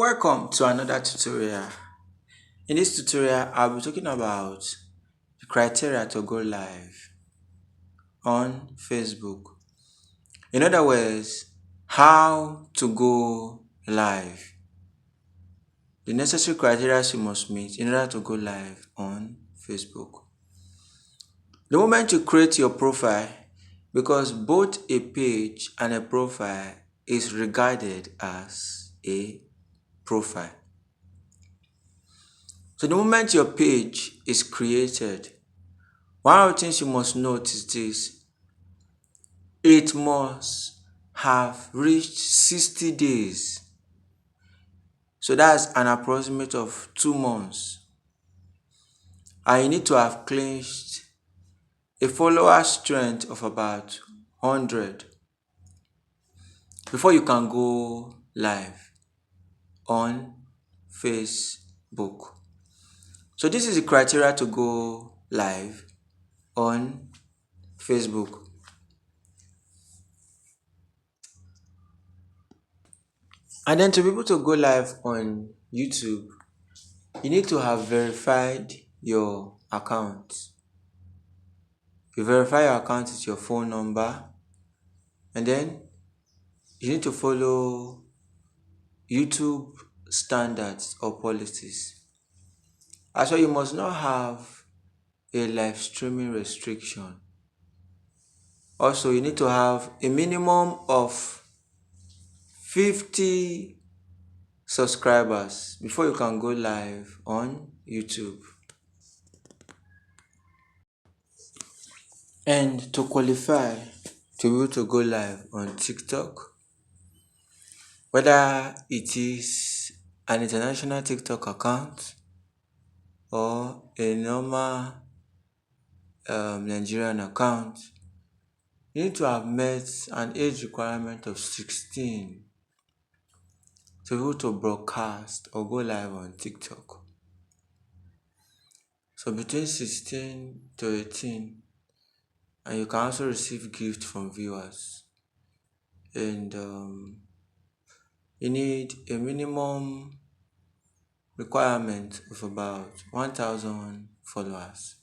Welcome to another tutorial. In this tutorial, I'll be talking about the criteria to go live on Facebook. In other words, how to go live. The necessary criteria you must meet in order to go live on Facebook. The moment you create your profile, because both a page and a profile is regarded as a profile. So the moment your page is created, one of the things you must note is this: it must have reached 60 days. So that's an approximate of 2 months. And you need to have clinched a follower strength of about 100 before you can go live on Facebook. So this is the criteria to go live on Facebook. And then to be able to go live on YouTube, you need to have verified your account. You verify your account with your phone number, and then you need to follow YouTube standards or policies. As well, you must not have a live streaming restriction. Also, you need to have a minimum of 50 subscribers before you can go live on YouTube. And to qualify to be able to go live on TikTok, whether it is an international TikTok account or a normal Nigerian account, you need to have met an age requirement of 16 to be able to broadcast or go live on TikTok. So between 16 to 18, and you can also receive gifts from viewers. And you need a minimum requirement of about 1,000 followers.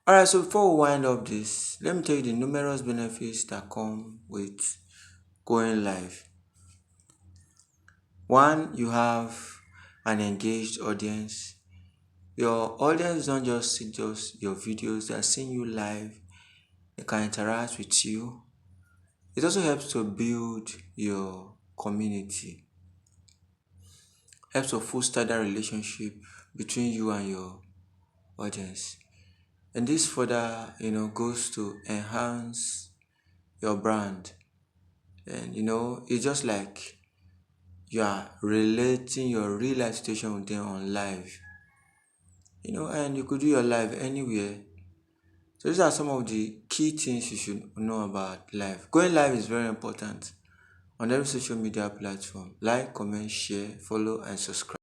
Alright, so before we wind up this, let me tell you the numerous benefits that come with going live. One, you have an engaged audience. Your audience don't just see just your videos, they are seeing you live. They can interact with you. It also helps to build your community. Helps to foster that relationship between you and your audience. And this further, goes to enhance your brand. And it's just like you are relating your real life situation with them on live. And you could do your live anywhere. So these are some of the key things you should know about live. Going live is very important on every social media platform. Like, comment, share, follow, and subscribe.